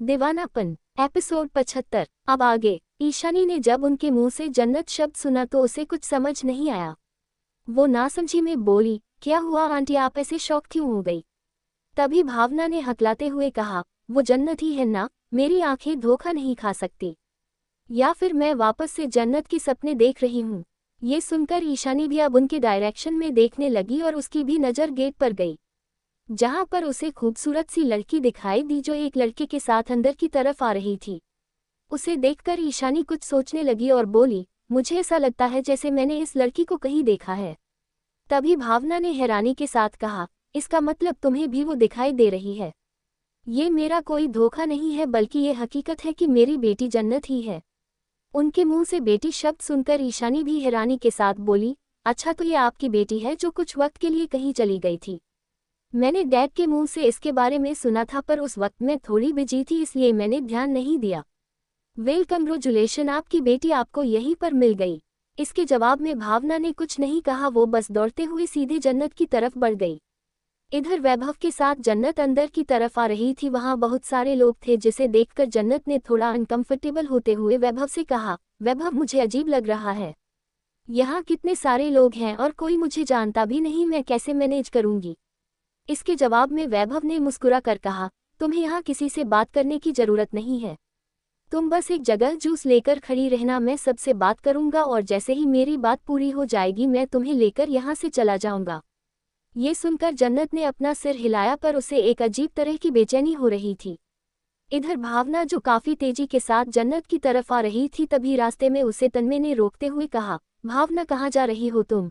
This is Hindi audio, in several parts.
दीवानापन एपिसोड 75। अब आगे। ईशानी ने जब उनके मुंह से जन्नत शब्द सुना तो उसे कुछ समझ नहीं आया। वो नासमझी में बोली, क्या हुआ आंटी, आप ऐसे शॉक क्यों हो गई? तभी भावना ने हकलाते हुए कहा, वो जन्नत ही है ना, मेरी आंखें धोखा नहीं खा सकती। या फिर मैं वापस से जन्नत के सपने देख रही हूँ। ये सुनकर ईशानी भी अब उनके डायरेक्शन में देखने लगी और उसकी भी नज़र गेट पर गई, जहां पर उसे खूबसूरत सी लड़की दिखाई दी जो एक लड़के के साथ अंदर की तरफ आ रही थी। उसे देखकर ईशानी कुछ सोचने लगी और बोली, मुझे ऐसा लगता है जैसे मैंने इस लड़की को कहीं देखा है। तभी भावना ने हैरानी के साथ कहा, इसका मतलब तुम्हें भी वो दिखाई दे रही है? ये मेरा कोई धोखा नहीं है बल्कि ये हकीकत है कि मेरी बेटी जन्नत ही है। उनके मुंह से बेटी शब्द सुनकर ईशानी भी हैरानी के साथ बोली, अच्छा तो ये आपकी बेटी है जो कुछ वक्त के लिए कहीं चली गई थी? मैंने डैड के मुंह से इसके बारे में सुना था पर उस वक्त मैं थोड़ी बिजी थी इसलिए मैंने ध्यान नहीं दिया। वेल कंग्रेचुलेशन, आपकी बेटी आपको यहीं पर मिल गई। इसके जवाब में भावना ने कुछ नहीं कहा, वो बस दौड़ते हुए सीधे जन्नत की तरफ बढ़ गई। इधर वैभव के साथ जन्नत अंदर की तरफ आ रही थी। वहां बहुत सारे लोग थे जिसे देखकर जन्नत ने थोड़ा अनकंफर्टेबल होते हुए वैभव से कहा, वैभव मुझे अजीब लग रहा है। यहाँ कितने सारे लोग हैं और कोई मुझे जानता भी नहीं, मैं कैसे मैनेज करूंगी? इसके जवाब में वैभव ने मुस्कुरा कर कहा, तुम्हें यहाँ किसी से बात करने की जरूरत नहीं है। तुम बस एक जगह जूस लेकर खड़ी रहना, मैं सबसे बात करूंगा और जैसे ही मेरी बात पूरी हो जाएगी मैं तुम्हें लेकर यहाँ से चला जाऊंगा। ये सुनकर जन्नत ने अपना सिर हिलाया पर उसे एक अजीब तरह की बेचैनी हो रही थी। इधर भावना जो काफी तेजी के साथ जन्नत की तरफ आ रही थी, तभी रास्ते में उसे तन्मय ने रोकते हुए कहा, भावना कहाँ जा रही हो तुम?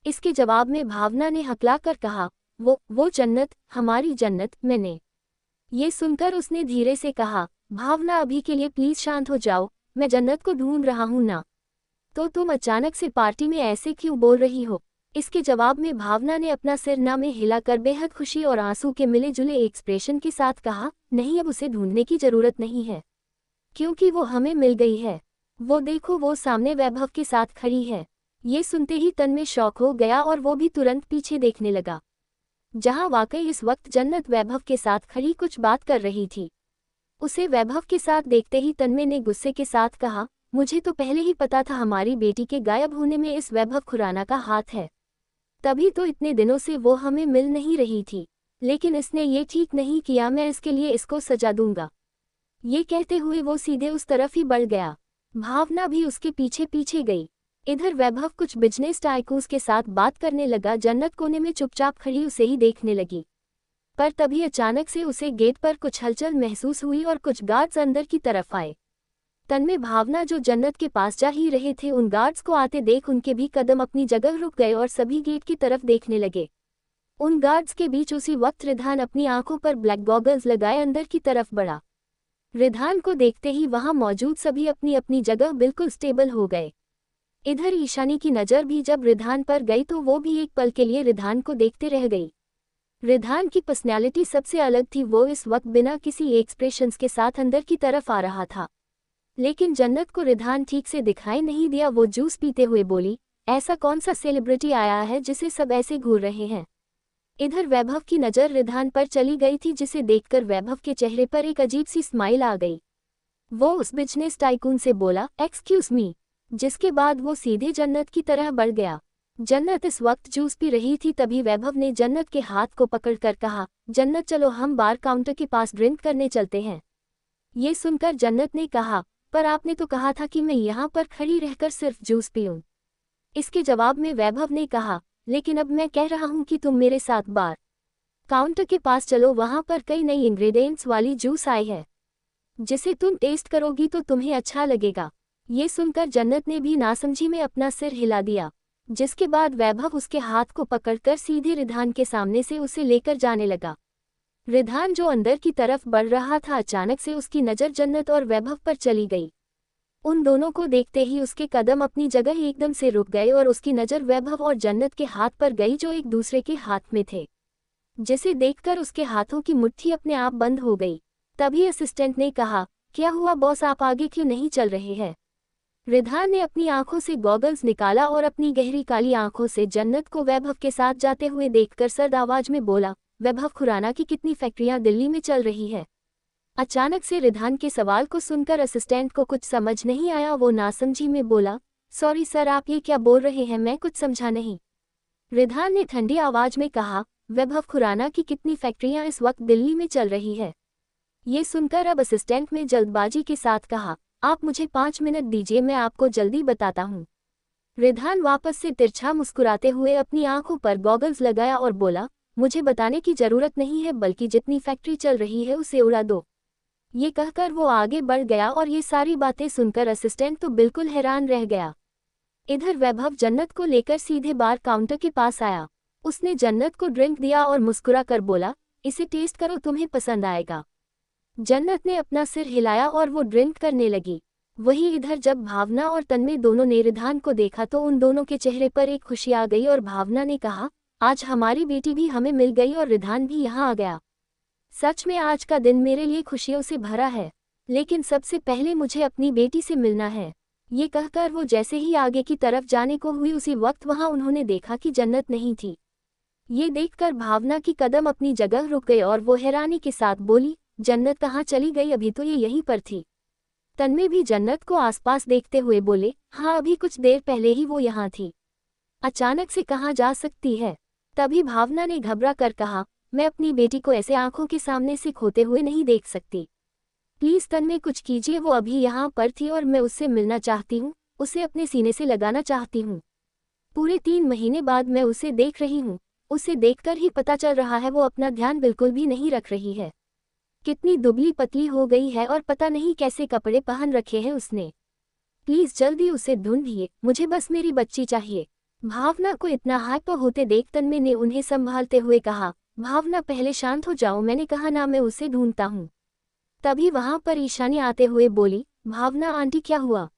इसके जवाब में भावना ने हकला कर कहा, वो जन्नत, हमारी जन्नत, मैंने। ये सुनकर उसने धीरे से कहा, भावना अभी के लिए प्लीज शांत हो जाओ, मैं जन्नत को ढूंढ रहा हूं ना। तो तुम अचानक से पार्टी में ऐसे क्यों बोल रही हो? इसके जवाब में भावना ने अपना सिर ना में हिलाकर बेहद खुशी और आंसू के मिले जुले एक्सप्रेशन के साथ कहा, नहीं अब उसे ढूंढने की जरूरत नहीं है क्योंकि वो हमें मिल गई है। वो देखो वो सामने वैभव के साथ खड़ी है। ये सुनते ही तन्मय शॉक हो गया और वो भी तुरंत पीछे देखने लगा, जहां वाकई इस वक्त जन्नत वैभव के साथ खड़ी कुछ बात कर रही थी। उसे वैभव के साथ देखते ही तन्मय ने गुस्से के साथ कहा, मुझे तो पहले ही पता था हमारी बेटी के गायब होने में इस वैभव खुराना का हाथ है। तभी तो इतने दिनों से वो हमें मिल नहीं रही थी, लेकिन इसने ये ठीक नहीं किया, मैं इसके लिए इसको सजा दूंगा। ये कहते हुए वो सीधे उस तरफ ही बढ़ गया। भावना भी उसके पीछे पीछे गई। इधर वैभव कुछ बिजनेस टाइकून्स के साथ बात करने लगा। जन्नत कोने में चुपचाप खड़ी उसे ही देखने लगी, पर तभी अचानक से उसे गेट पर कुछ हलचल महसूस हुई और कुछ गार्ड्स अंदर की तरफ आए। तन्मय भावना जो जन्नत के पास जा ही रहे थे, उन गार्ड्स को आते देख उनके भी कदम अपनी जगह रुक गए और सभी गेट की तरफ देखने लगे। उन गार्ड्स के बीच उसी वक्त रिधान अपनी आंखों पर ब्लैक गॉगल्स लगाए अंदर की तरफ बढ़ा। रिधान को देखते ही वहां मौजूद सभी अपनी अपनी जगह बिल्कुल स्टेबल हो गए। इधर ईशानी की नज़र भी जब रिधान पर गई तो वो भी एक पल के लिए रिधान को देखते रह गई। रिधान की पर्सनैलिटी सबसे अलग थी। वो इस वक्त बिना किसी एक्सप्रेशंस के साथ अंदर की तरफ आ रहा था, लेकिन जन्नत को रिधान ठीक से दिखाई नहीं दिया। वो जूस पीते हुए बोली, ऐसा कौन सा सेलिब्रिटी आया है जिसे सब ऐसे घूर रहे हैं? इधर वैभव की नज़र रिधान पर चली गई थी, जिसे देखकर वैभव के चेहरे पर एक अजीब सी स्माइल आ गई। वो उस बिजनेस टाइकून से बोला, एक्सक्यूज मी, जिसके बाद वो सीधे जन्नत की तरह बढ़ गया। जन्नत इस वक्त जूस पी रही थी, तभी वैभव ने जन्नत के हाथ को पकड़कर कहा, जन्नत चलो हम बार काउंटर के पास ड्रिंक करने चलते हैं। ये सुनकर जन्नत ने कहा, पर आपने तो कहा था कि मैं यहाँ पर खड़ी रहकर सिर्फ जूस पीऊं। इसके जवाब में वैभव ने कहा, लेकिन अब मैं कह रहा हूँ कि तुम मेरे साथ बार काउंटर के पास चलो, वहाँ पर कई नई इंग्रेडिएंट्स वाली जूस आई है जिसे तुम टेस्ट करोगी तो तुम्हें अच्छा लगेगा। ये सुनकर जन्नत ने भी नासमझी में अपना सिर हिला दिया, जिसके बाद वैभव उसके हाथ को पकड़कर सीधे रिधान के सामने से उसे लेकर जाने लगा। रिधान जो अंदर की तरफ बढ़ रहा था, अचानक से उसकी नज़र जन्नत और वैभव पर चली गई। उन दोनों को देखते ही उसके कदम अपनी जगह ही एकदम से रुक गए और उसकी नज़र वैभव और जन्नत के हाथ पर गई जो एक दूसरे के हाथ में थे, जिसे देखकर उसके हाथों की मुट्ठी अपने आप बंद हो गई। तभी असिस्टेंट ने कहा, क्या हुआ बॉस, आप आगे क्यों नहीं चल रहे हैं? रिधान ने अपनी आंखों से गॉगल्स निकाला और अपनी गहरी काली आंखों से जन्नत को वैभव के साथ जाते हुए देखकर सर्द आवाज में बोला, वैभव खुराना की कितनी फैक्ट्रियां दिल्ली में चल रही है? अचानक से रिधान के सवाल को सुनकर असिस्टेंट को कुछ समझ नहीं आया। वो नासमझी में बोला, सॉरी सर, आप ये क्या बोल रहे हैं, मैं कुछ समझा नहीं। रिधान ने ठंडी आवाज में कहा, वैभव खुराना की कितनी फैक्ट्रियां इस वक्त दिल्ली में चल रही है। ये सुनकर अब असिस्टेंट ने जल्दबाजी के साथ कहा, आप मुझे 5 मिनट दीजिए, मैं आपको जल्दी बताता हूँ। रिधान वापस से तिरछा मुस्कुराते हुए अपनी आंखों पर गॉगल्स लगाया और बोला, मुझे बताने की जरूरत नहीं है, बल्कि जितनी फैक्ट्री चल रही है उसे उड़ा दो। ये कहकर वो आगे बढ़ गया और ये सारी बातें सुनकर असिस्टेंट तो बिल्कुल हैरान रह गया। इधर वैभव जन्नत को लेकर सीधे बार काउंटर के पास आया। उसने जन्नत को ड्रिंक दिया और मुस्कुरा कर बोला, इसे टेस्ट करो, तुम्हें पसंद आएगा। जन्नत ने अपना सिर हिलाया और वो ड्रिंक करने लगी। वहीं इधर जब भावना और तन्मय दोनों ने रिधान को देखा तो उन दोनों के चेहरे पर एक खुशी आ गई और भावना ने कहा, आज हमारी बेटी भी हमें मिल गई और रिधान भी यहाँ आ गया। सच में आज का दिन मेरे लिए खुशियों से भरा है, लेकिन सबसे पहले मुझे अपनी बेटी से मिलना है। ये कहकर वो जैसे ही आगे की तरफ जाने को हुई, उसी वक्त वहां उन्होंने देखा कि जन्नत नहीं थी। ये देखकर भावना की कदम अपनी जगह रुक गए और वो हैरानी के साथ बोली, जन्नत कहाँ चली गई, अभी तो ये यहीं पर थी। तन्मय भी जन्नत को आसपास देखते हुए बोले, हाँ अभी कुछ देर पहले ही वो यहाँ थी, अचानक से कहाँ जा सकती है। तभी भावना ने घबरा कर कहा, मैं अपनी बेटी को ऐसे आंखों के सामने से खोते हुए नहीं देख सकती। प्लीज तन्मय कुछ कीजिए, वो अभी यहाँ पर थी और मैं उससे मिलना चाहती हूँ, उसे अपने सीने से लगाना चाहती हूँ। पूरे 3 महीने बाद मैं उसे देख रही हूँ, उसे देखकर ही पता चल रहा है वो अपना ध्यान बिल्कुल भी नहीं रख रही है। कितनी दुबली पतली हो गई है और पता नहीं कैसे कपड़े पहन रखे हैं उसने। प्लीज जल्दी उसे ढूंढिए, मुझे बस मेरी बच्ची चाहिए। भावना को इतना हाइपर होते देख तन्मय ने उन्हें संभालते हुए कहा, भावना पहले शांत हो जाओ, मैंने कहा ना मैं उसे ढूंढता हूँ। तभी वहां पर ईशानी आते हुए बोली, भावना आंटी क्या हुआ,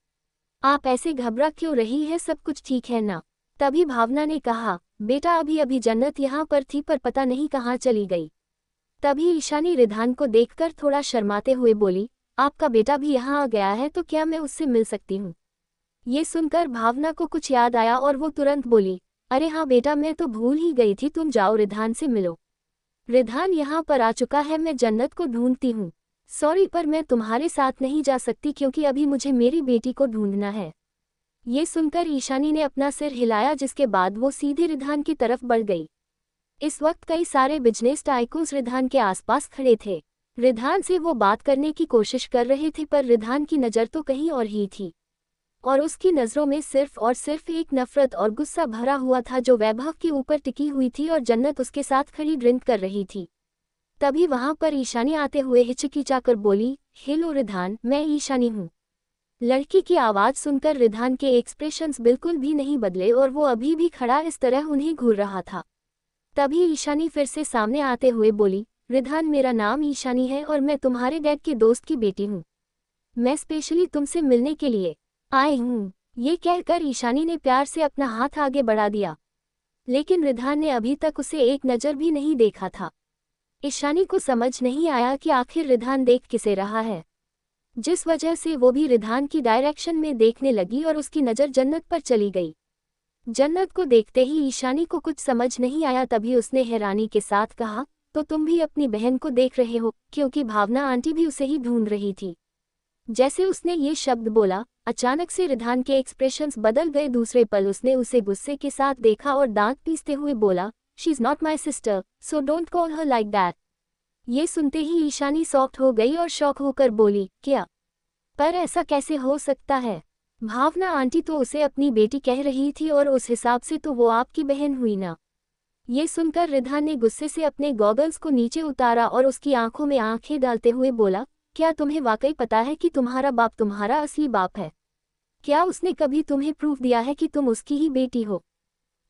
आप ऐसे घबरा क्यों रही है, सब कुछ ठीक है ना। तभी भावना ने कहा, बेटा अभी अभी जन्नत यहाँ पर थी पर पता नहीं कहाँ चली गई। तभी ईशानी रिधान को देखकर थोड़ा शर्माते हुए बोली, आपका बेटा भी यहाँ आ गया है तो क्या मैं उससे मिल सकती हूँ। ये सुनकर भावना को कुछ याद आया और वो तुरंत बोली, अरे हाँ बेटा, मैं तो भूल ही गई थी, तुम जाओ रिधान से मिलो। रिधान यहाँ पर आ चुका है, मैं जन्नत को ढूंढती हूँ। सॉरी पर मैं तुम्हारे साथ नहीं जा सकती क्योंकि अभी मुझे मेरी बेटी को ढूंढना है। ये सुनकर ईशानी ने अपना सिर हिलाया, जिसके बाद वो सीधे रिधान की तरफ बढ़ गई। इस वक्त कई सारे बिजनेस टाइकून्स रिधान के आसपास खड़े थे। रिधान से वो बात करने की कोशिश कर रहे थे पर रिधान की नज़र तो कहीं और ही थी और उसकी नज़रों में सिर्फ और सिर्फ एक नफरत और गुस्सा भरा हुआ था जो वैभव के ऊपर टिकी हुई थी और जन्नत उसके साथ खड़ी ड्रिंक कर रही थी। तभी वहां पर ईशानी आते हुए हिचकिचाकर बोली, हेलो रिधान, मैं ईशानी हूँ। लड़की की आवाज़ सुनकर रिधान के एक्सप्रेशंस बिल्कुल भी नहीं बदले और वो अभी भी खड़ा इस तरह उन्हें घूर रहा था। तभी ईशानी फिर से सामने आते हुए बोली, रिधान मेरा नाम ईशानी है और मैं तुम्हारे डैड के दोस्त की बेटी हूँ। मैं स्पेशली तुमसे मिलने के लिए आई हूँ। ये कहकर ईशानी ने प्यार से अपना हाथ आगे बढ़ा दिया, लेकिन रिधान ने अभी तक उसे एक नज़र भी नहीं देखा था। ईशानी को समझ नहीं आया कि आखिर रिधान देख किसे रहा है, जिस वजह से वो भी रिधान की डायरेक्शन में देखने लगी और उसकी नज़र जन्नत पर चली गई। जन्नत को देखते ही ईशानी को कुछ समझ नहीं आया। तभी उसने हैरानी के साथ कहा, तो तुम भी अपनी बहन को देख रहे हो, क्योंकि भावना आंटी भी उसे ही ढूंढ रही थी। जैसे उसने ये शब्द बोला, अचानक से रिधान के एक्सप्रेशंस बदल गए। दूसरे पल उसने उसे गुस्से के साथ देखा और दांत पीसते हुए बोला, she is not my sister, so don't call her like that. ये सुनते ही ईशानी सॉफ्ट हो गई और शॉक होकर बोली, क्या, पर ऐसा कैसे हो सकता है, भावना आंटी तो उसे अपनी बेटी कह रही थी और उस हिसाब से तो वो आपकी बहन हुई ना। ये सुनकर रिधान ने गुस्से से अपने गॉगल्स को नीचे उतारा और उसकी आंखों में आंखें डालते हुए बोला, क्या तुम्हें वाकई पता है कि तुम्हारा बाप तुम्हारा असली बाप है? क्या उसने कभी तुम्हें प्रूफ दिया है कि तुम उसकी ही बेटी हो?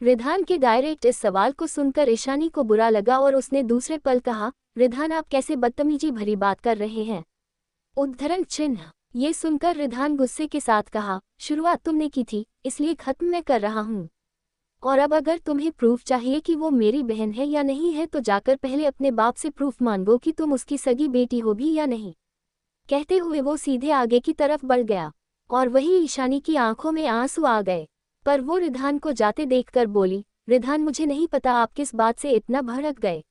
रिधान के डायरेक्ट इस सवाल को सुनकर ईशानी को बुरा लगा और उसने दूसरे पल कहा, रिधान आप कैसे बदतमीजी भरी बात कर रहे हैं? उद्धरण चिन्ह। ये सुनकर रिधान गुस्से के साथ कहा, शुरुआत तुमने की थी, इसलिए खत्म मैं कर रहा हूँ। और अब अगर तुम्हें प्रूफ चाहिए कि वो मेरी बहन है या नहीं है तो जाकर पहले अपने बाप से प्रूफ मांगो कि तुम उसकी सगी बेटी हो भी या नहीं। कहते हुए वो सीधे आगे की तरफ बढ़ गया और वही ईशानी की आंखों में आंसू आ गए। पर वो रिधान को जाते देखकर बोली, रिधान मुझे नहीं पता आप किस बात से इतना भड़क गए,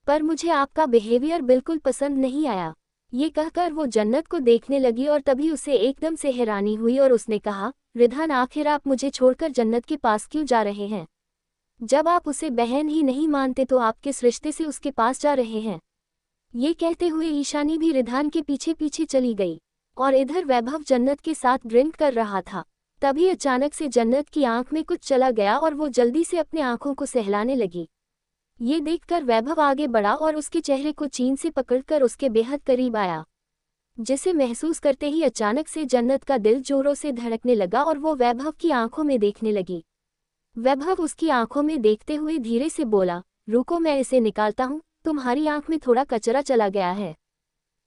पर मुझे आपका बिहेवियर बिल्कुल पसंद नहीं आया। ये कहकर वो जन्नत को देखने लगी और तभी उसे एकदम से हैरानी हुई और उसने कहा, रिधान आखिर आप मुझे छोड़कर जन्नत के पास क्यों जा रहे हैं? जब आप उसे बहन ही नहीं मानते तो आप किस रिश्ते से उसके पास जा रहे हैं? ये कहते हुए ईशानी भी रिधान के पीछे पीछे चली गई और इधर वैभव जन्नत के साथ ड्रिंक कर रहा था। तभी अचानक से जन्नत की आंख में कुछ चला गया और वो जल्दी से अपने आंखों को सहलाने लगी। ये देखकर वैभव आगे बढ़ा और उसके चेहरे को चीन से पकड़कर उसके बेहद करीब आया, जिसे महसूस करते ही अचानक से जन्नत का दिल जोरों से धड़कने लगा और वो वैभव की आंखों में देखने लगी। वैभव उसकी आंखों में देखते हुए धीरे से बोला, रुको मैं इसे निकालता हूँ, तुम्हारी आंख में थोड़ा कचरा चला गया है।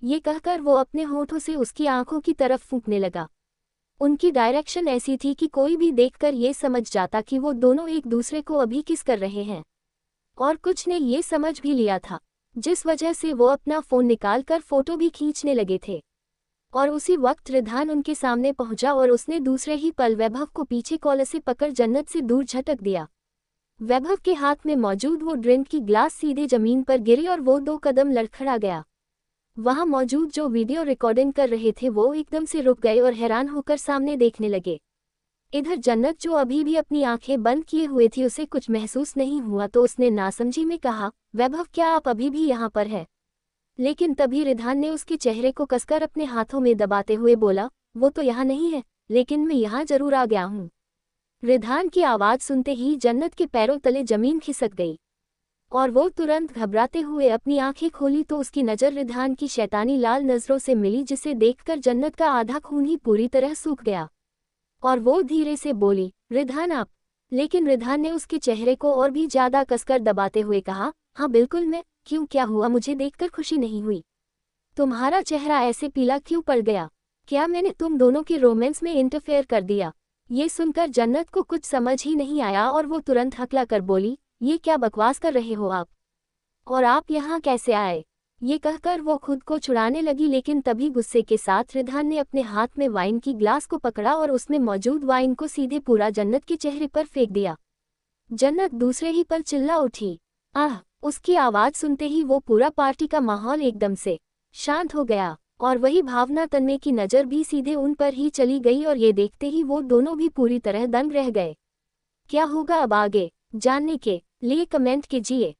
ये कहकर वो अपने होठों से उसकी आंखों की तरफ फूंकने लगा। उनकी डायरेक्शन ऐसी थी कि कोई भी देखकर ये समझ जाता कि वो दोनों एक दूसरे को अभी किस कर रहे हैं, और कुछ ने ये समझ भी लिया था, जिस वजह से वो अपना फ़ोन निकालकर फ़ोटो भी खींचने लगे थे। और उसी वक्त रिधान उनके सामने पहुंचा और उसने दूसरे ही पल वैभव को पीछे कॉलर से पकड़ जन्नत से दूर झटक दिया। वैभव के हाथ में मौजूद वो ड्रिंक की ग्लास सीधे जमीन पर गिरी और वो 2 कदम लड़खड़ा गया। वहां मौजूद जो वीडियो रिकॉर्डिंग कर रहे थे वो एकदम से रुक गए और हैरान होकर सामने देखने लगे। इधर जन्नत जो अभी भी अपनी आंखें बंद किए हुए थी, उसे कुछ महसूस नहीं हुआ तो उसने नासमझी में कहा, वैभव क्या आप अभी भी यहाँ पर है? लेकिन तभी रिधान ने उसके चेहरे को कसकर अपने हाथों में दबाते हुए बोला, वो तो यहाँ नहीं है, लेकिन मैं यहाँ जरूर आ गया हूँ। रिधान की आवाज़ सुनते ही जन्नत के पैरों तले जमीन खिसक गई और वो तुरंत घबराते हुए अपनी आंखें खोली तो उसकी नज़र रिधान की शैतानी लाल नज़रों से मिली, जिसे देखकर जन्नत का आधा खून ही पूरी तरह सूख गया और वो धीरे से बोली, रिधान आप? लेकिन रिधान ने उसके चेहरे को और भी ज़्यादा कसकर दबाते हुए कहा, हाँ बिल्कुल मैं। क्यों, क्या हुआ? मुझे देखकर खुशी नहीं हुई? तुम्हारा चेहरा ऐसे पीला क्यों पड़ गया? क्या मैंने तुम दोनों के रोमांस में इंटरफेयर कर दिया? ये सुनकर जन्नत को कुछ समझ ही नहीं आया और वो तुरंत हकला कर बोली, ये क्या बकवास कर रहे हो आप? और आप यहाँ कैसे आए? ये कहकर वो खुद को छुड़ाने लगी, लेकिन तभी गुस्से के साथ रिधान ने अपने हाथ में वाइन की ग्लास को पकड़ा और उसमें मौजूद वाइन को सीधे पूरा जन्नत के चेहरे पर फेंक दिया। जन्नत दूसरे ही पल चिल्ला उठी। आह! उसकी आवाज़ सुनते ही वो पूरा पार्टी का माहौल एकदम से शांत हो गया और वही भावना तन्ने की नज़र भी सीधे उन पर ही चली गई और ये देखते ही वो दोनों भी पूरी तरह दंग रह गए। क्या होगा अब आगे, जानने के लिए कमेंट कीजिए।